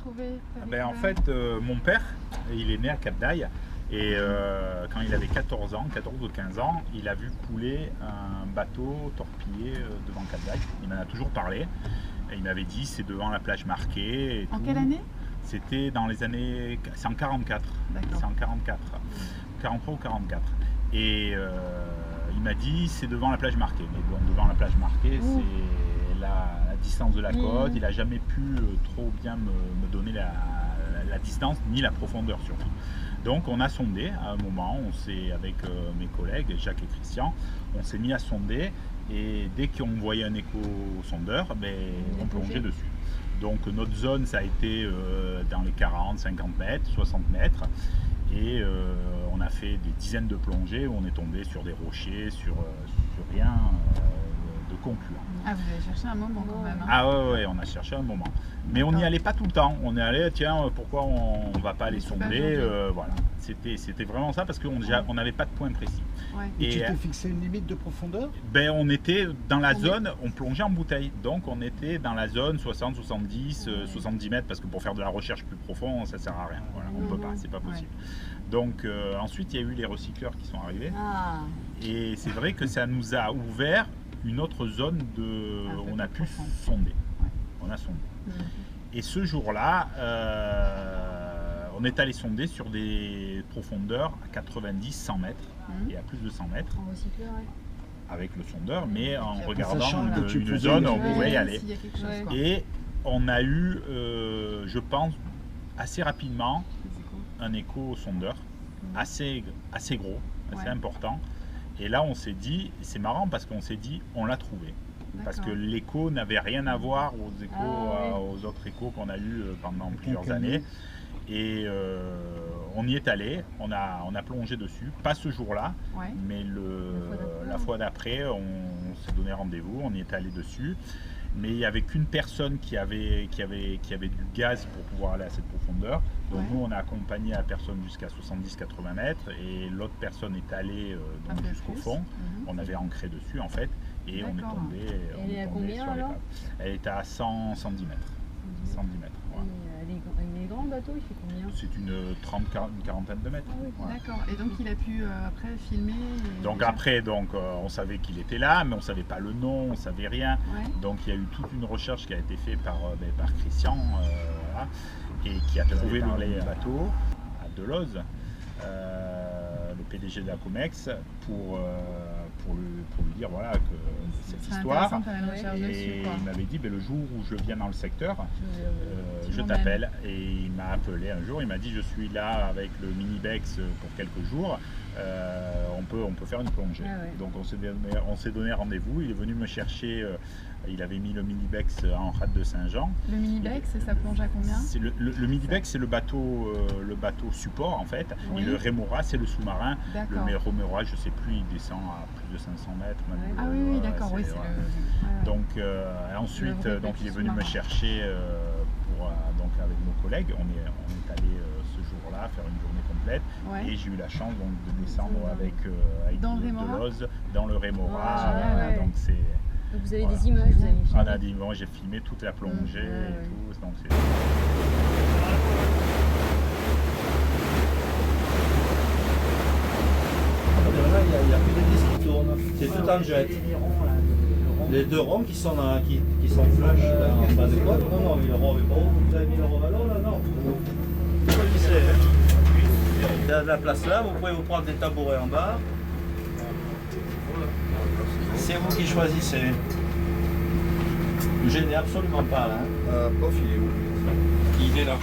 trouvé? En fait, mon père, il est né à Cap d'Aille. Et quand il avait 14 ou 15 ans, il a vu couler un bateau torpillé devant Cap d'Aille. Il m'en a toujours parlé. Et il m'avait dit c'est devant la plage marquée. Et en tout. Quelle année? C'était dans les années... C'est en 44. C'est en 44. 43 ou 44. Et il m'a dit c'est devant la plage marquée. Mais bon, devant la plage marquée, c'est la distance de la côte. Il n'a jamais pu trop bien me donner la distance ni la profondeur surtout. Donc on a sondé à un moment, avec mes collègues, Jacques et Christian, on s'est mis à sonder et dès qu'on voyait un écho-sondeur, on plongeait dessus. Donc notre zone, ça a été dans les 40, 50 mètres, 60 mètres et on a fait des dizaines de plongées où on est tombé sur des rochers, sur rien de concluant. Ah, vous avez cherché un moment quand même. Hein. Ah ouais, on a cherché un moment. Mais on n'y allait pas tout le temps. On est allé, tiens, pourquoi on ne va pas aller sonder voilà. C'était vraiment ça parce qu'on n'avait pas de point précis. Ouais. Et tu t'es fixé une limite de profondeur? On était dans la zone, on plongeait en bouteille. Donc on était dans la zone 60, 70, 70 mètres parce que pour faire de la recherche plus profonde, ça ne sert à rien. Voilà, on ne peut pas, c'est pas possible. Donc ensuite, il y a eu les recycleurs qui sont arrivés. Et c'est vrai que ça nous a ouvert une autre zone on a pu sonder. On a sondé. Et ce jour-là, on est allé sonder sur des profondeurs à 90, 100 mètres et à plus de 100 mètres. En recycleur, avec le sondeur, mais en regardant une zone où on pouvait y aller. Et on a eu, je pense, assez rapidement un écho-sondeur, assez gros, assez important. Et là, on s'est dit, c'est marrant parce qu'on s'est dit, on l'a trouvé. Parce que l'écho n'avait rien à voir aux autres échos qu'on a eu pendant plusieurs années. Et on y est allé, on a plongé dessus, pas ce jour-là, mais la fois d'après, on s'est donné rendez-vous, on y est allé dessus. Mais il n'y avait qu'une personne qui avait du gaz pour pouvoir aller à cette profondeur. Donc nous, on a accompagné la personne jusqu'à 70-80 mètres et l'autre personne est allée jusqu'au fond. On avait ancré dessus en fait et on est tombé, elle est à combien sur alors? Elle était à 110 mètres. 110 mètres. Voilà. Il est grand le bateau, il fait combien? C'est une quarantaine de mètres. D'accord, et donc il a pu après filmer Donc après, on savait qu'il était là, mais on ne savait pas le nom, on ne savait rien. Donc il y a eu toute une recherche qui a été faite par Christian, et qui a trouvé le bateau à Deloz, le PDG de la Comex, pour lui dire voilà que cette histoire. Et il m'avait dit il peut-être où je viens dans le secteur, je t'appelle. Et il m'a appelé un jour, il m'a dit je suis là avec le Minibex pour quelques jours, on peut faire une plongée. Donc on s'est donné rendez-vous, il est venu me chercher, il avait mis le Minibex en rade de Saint-Jean. Le Minibex, ça plonge à combien? Le Minibex, c'est le bateau support en fait, et le Remora, c'est le sous-marin. Le Remora, je ne sais plus, il descend à plus de 500 mètres. Ah oui, d'accord, oui, c'est le... Donc ensuite, il est venu me chercher avec nos collègues, on est allé ce jour-là faire une journée complète et j'ai eu la chance de descendre avec Deloz dans le Remora. Donc c'est... Vous avez des images, vous avez filmé? On a des images, j'ai filmé toute la plongée et tout. Donc c'est... Là, il n'y a plus de disques qui tournent, c'est tout en jet. Les deux ronds qui sont flush en bas de côte. Non, mais le rond est pas haut. Vous avez mis le revalo là? Non. Vous choisissez. Il y a de la place là, vous pouvez vous prendre des tabourets en bas. C'est vous qui choisissez. Ne gênez absolument pas là. Pof, il est où? Il est là.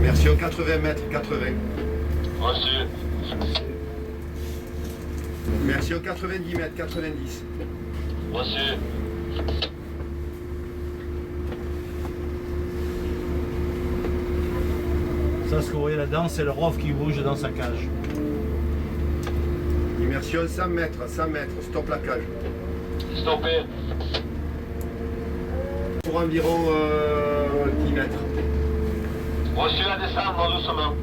Merci aux 80 mètres, 80. Reçu. Merci aux 90 mètres, 90. Reçu. Ça, ce que vous voyez là-dedans, c'est le ROV qui bouge dans sa cage. Immersion 100 mètres, stop la cage. Stoppé. Pour environ 10 mètres. Reçu à descendre doucement.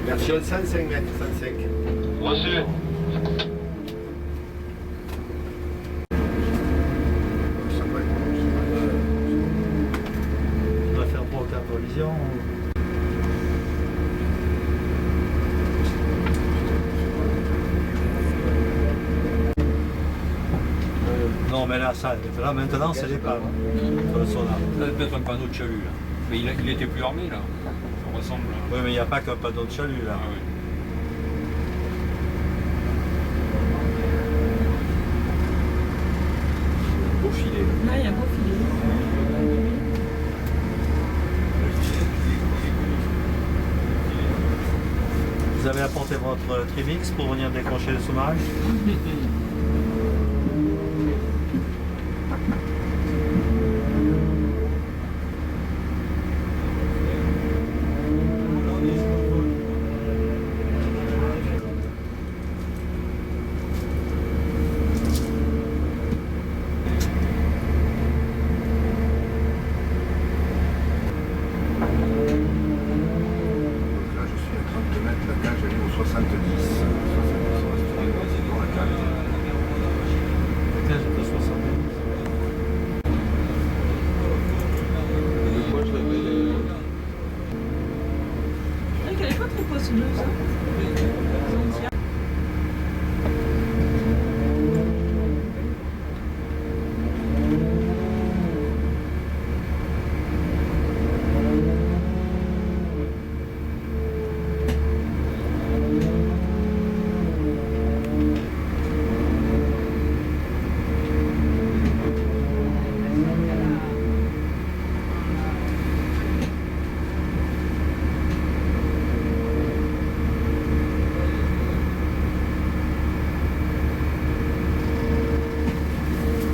Immersion 105 mètres, 105. Reçu. On va faire 3 ou 4 collisions. Non mais là, maintenant c'est les pannes. Le sonar. Ça va peut-être un panneau de chalut là. Mais il était plus armé là. Ça ressemble à... Oui mais il n'y a pas qu'un panneau de chalut là. Ah, oui. Beau filet. Là, il y a un beau filet. Vous avez apporté votre Trimix pour venir décrocher le sous-marin? Là, je suis à 32 mètres, la cage elle est au 70. 70 dans la cage. La cage est à 70. Elle est pas trop poissonneuse.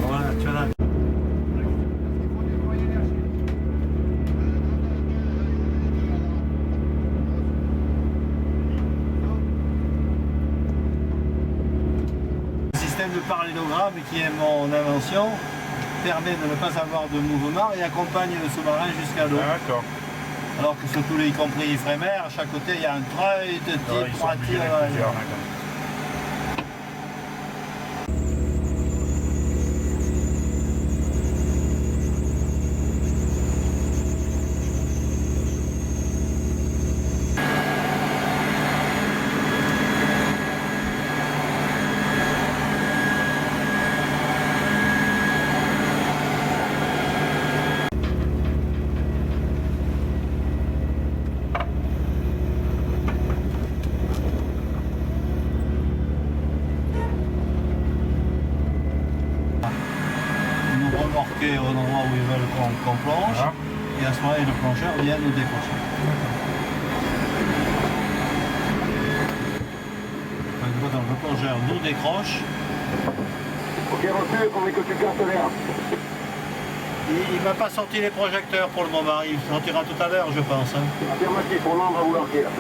Voilà, tu en as. Le système de parallélogramme qui est mon invention permet de ne pas avoir de mouvement et accompagne le sous-marin jusqu'à l'eau. D'accord. Alors que sur tous les, y compris Ifremer, à chaque côté il y a un treuil de Ils type sont 3 obligés tirs. d'être plusieurs, d'accord. Nous remorquer au endroit où ils veulent qu'on plonge Voilà. et à ce moment-là le plongeur vient nous décrocher. Donc le plongeur nous décroche. Ok, reçu, qu'on que tu gardes l'air. Il ne m'a pas sorti les projecteurs pour le moment, il sortira tout à l'heure je pense. Hein. Affirmatif, on va vous larguer là.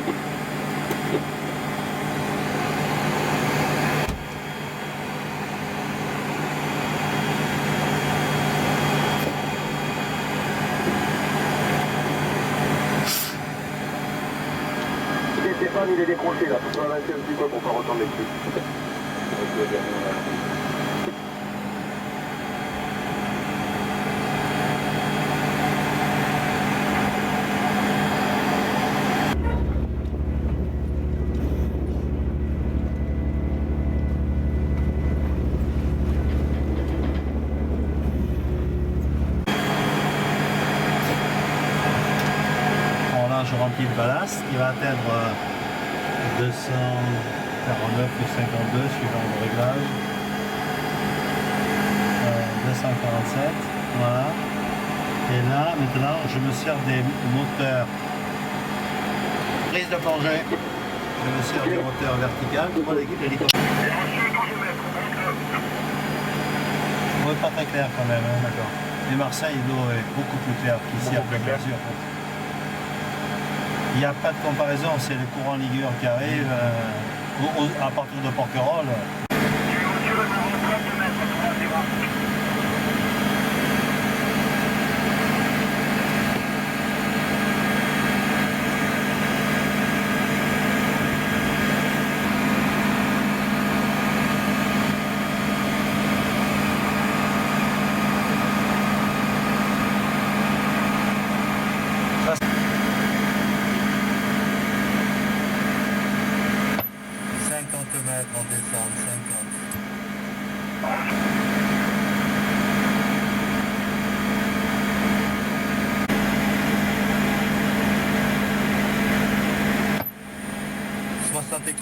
Stéphane, il est décroché là, faut avancer un petit peu pour pas retomber dessus. Bon là je remplis le ballast qui va atteindre 249 ou 52 suivant le réglage. 247, voilà. Et là maintenant je me sers des moteurs prise de plongée. Je me sers du moteur vertical pour l'hélicoptère. Ouais, pas très clair quand même, hein, d'accord. Et Marseille, l'eau est beaucoup plus claire qu'ici à Beaucoup plus clair. mesure. Il n'y a pas de comparaison, c'est le courant Ligure qui arrive à partir de Porquerolles. On descend 50. 60.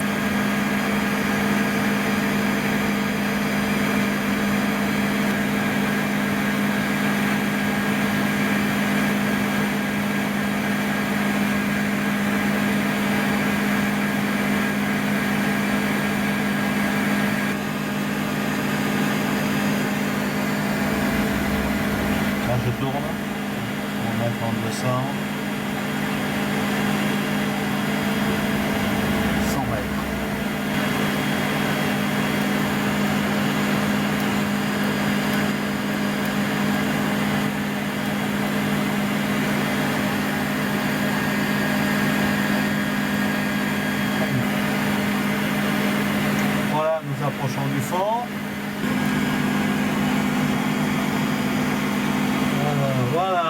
Je tourne, on va prendre le 100. 100 mètres. Voilà, nous approchons du fond. Voilà.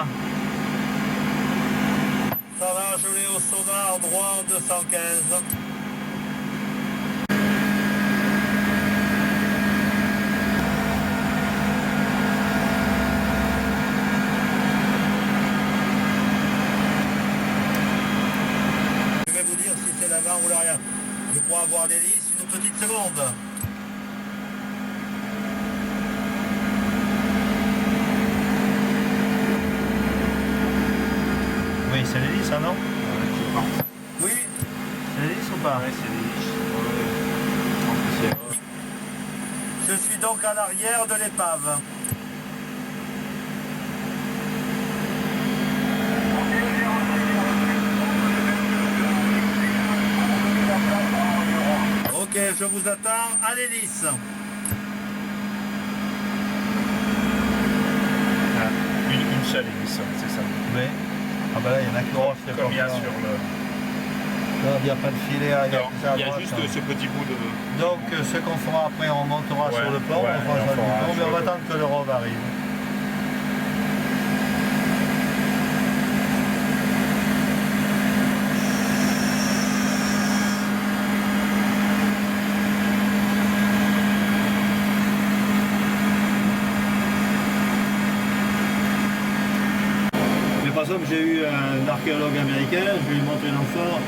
Ça va, je l'ai au sonar droit 215. Je vais vous dire si c'est l'avant ou l'arrière. Je crois avoir l'hélice, une petite seconde. Oui, c'est l'hélice, hein, non? Oui, c'est l'hélice ou pas? Ouais, c'est l'hélice. Je suis donc à l'arrière de l'épave. Ok, je vous attends à l'hélice. Une seule hélice, c'est ça. Oui. Ah bah là, il y en a qui ont fait comme il y a sur le... Non, il n'y a pas de filet à Non, il y a juste ce petit bout de... Donc ce qu'on fera après, on montera sur le pont, ouais, on fera sur le pont, mais on va attendre que le rove arrive. Par exemple, j'ai eu un archéologue américain, je lui ai montré une amphore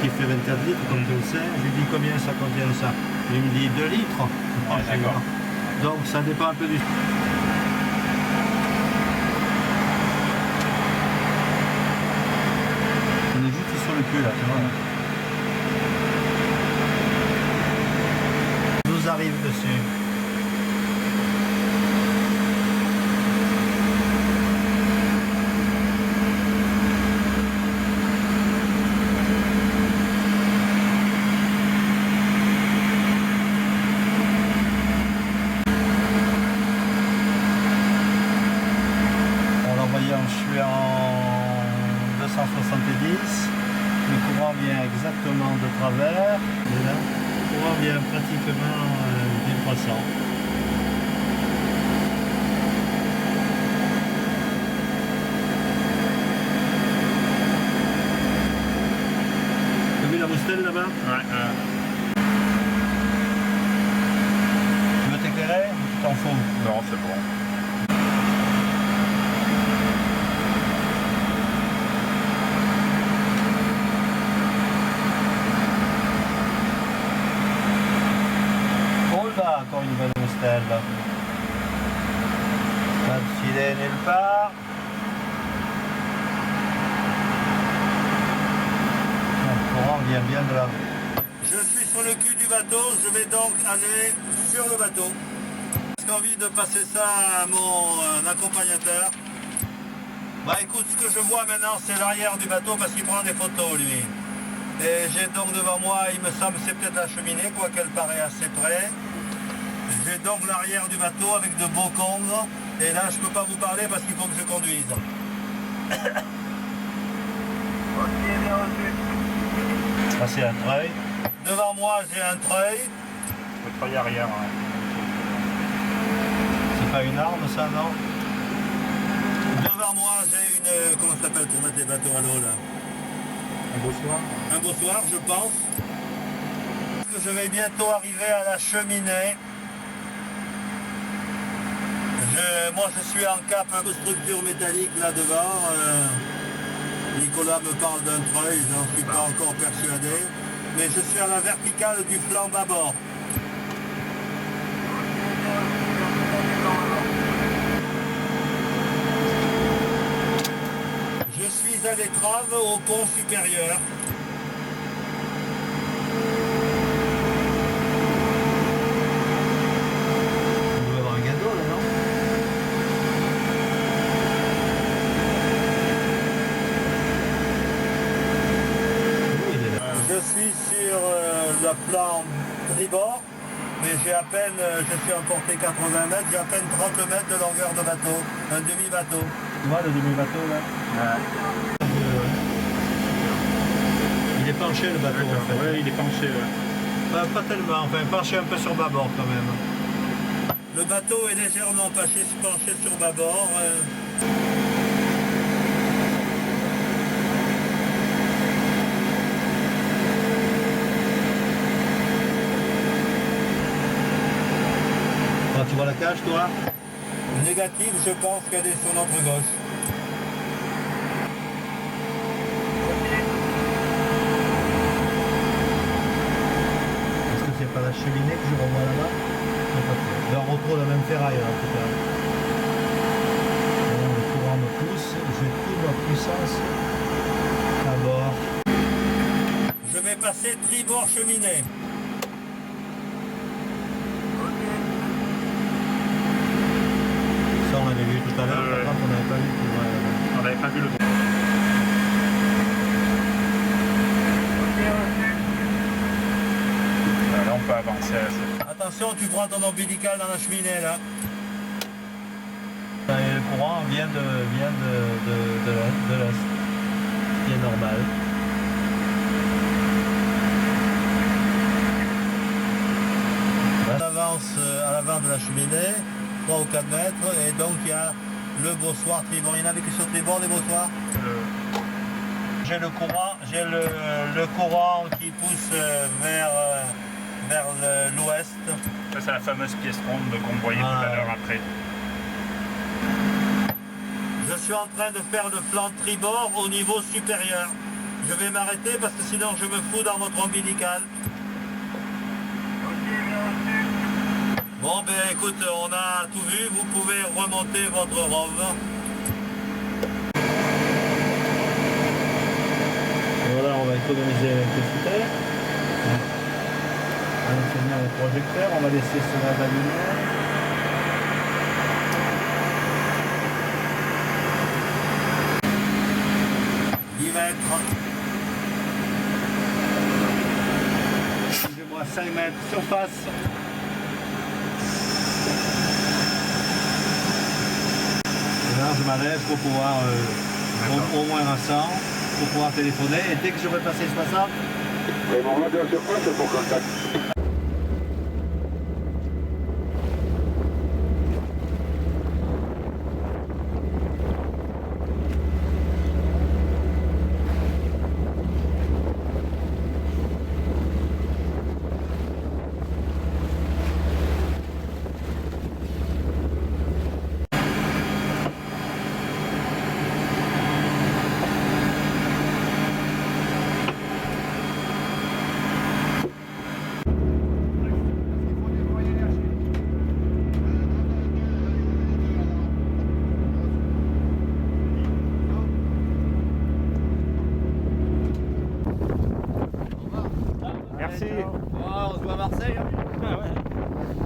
qui fait 24 litres, comme tu le sais. Je lui ai dit combien ça contient ça. Il me dit 2 litres. Ouais, d'accord. Donc ça dépend un peu du... On est juste sur le cul là, tu vois. Nous arrive dessus. Je suis en 270, le courant vient exactement de travers, et là, le courant vient pratiquement décroissant. Tu as vu la moustelle là-bas? Ouais. Tu veux t'éclairer ou tu t'en fous? Non, c'est bon. Encore une bonne moustelle. Pas de filet nulle part. Le courant vient bien de là. Je suis sur le cul du bateau, je vais donc aller sur le bateau. J'ai envie de passer ça à mon accompagnateur. Bah écoute, ce que je vois maintenant, c'est l'arrière du bateau parce qu'il prend des photos, lui. Et j'ai donc devant moi, il me semble, c'est peut-être la cheminée, quoi qu'elle paraît assez près. J'ai donc l'arrière du bateau avec de beaux congres. Et là, je peux pas vous parler parce qu'il faut que je conduise. Ça, c'est un treuil. Devant moi, j'ai un treuil. Le treuil arrière. Hein. C'est pas une arme, ça, non? Devant moi, j'ai une... Comment ça s'appelle pour mettre les bateaux à l'eau, là? Un bossoir. Un bossoir, je pense. Je vais bientôt arriver à la cheminée. Moi, je suis en cap de structure métallique là devant. Nicolas me parle d'un treuil, j'en suis pas encore persuadé. Mais je suis à la verticale du flanc bâbord. Je suis à l'étrave au pont supérieur. On doit avoir un gâteau là, non? Je suis sur le plan tribord, mais j'ai à peine, je suis emporté 80 mètres, j'ai à peine 30 mètres de longueur de bateau, un demi-bateau. Tu vois le demi-bateau là? Ouais. Il est penché le bateau en fait. Oui, il est penché. Pas tellement, enfin penché un peu sur bâbord quand même. Le bateau est légèrement penché sur bâbord. Tu vois la cage, toi? Négative, je pense qu'elle est sur notre gauche. Est-ce que c'est pas la cheminée que je revois là-bas? Je retrouve la même ferraille là, en tout cas. Bon, le courant me pousse, j'ai toute ma puissance à bord. Je vais passer tribord cheminée. On l'avait vu tout à l'heure, par contre on n'avait pas vu. On n'avait pas vu le droit. Là on peut avancer assez. Attention, tu prends ton ombilical dans la cheminée là. Et le courant vient de l'est, ce qui est normal. On avance à l'avant de la cheminée. 3 ou 4 mètres, et donc il y a le bossoir tribord. Il y en avait que sur tribord des bossoirs. J'ai le courant qui pousse vers l'ouest. Ça c'est la fameuse pièce ronde qu'on voyait tout à l'heure après. Je suis en train de faire le flanc tribord au niveau supérieur. Je vais m'arrêter parce que sinon je me fous dans votre ombilical. Bon ben écoute, on a tout vu, vous pouvez remonter votre robe. Voilà, on va économiser l'électricité. On va tenir le projecteur, on va laisser cela d'allumer. 10 mètres. Suivez-moi 5 mètres, surface. Là, je m'arrête pour pouvoir, au moins à 100, pour pouvoir téléphoner. Et dès que j'aurai passé 60... Et mon radio surface, c'est pour contact. Merci. On se voit à Marseille.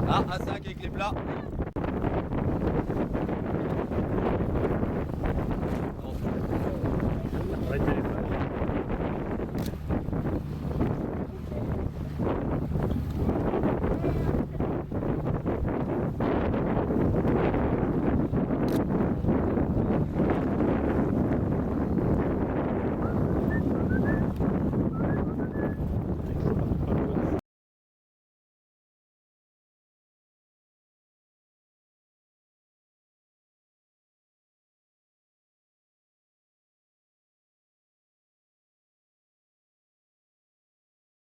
Ah, à 5 avec les plats.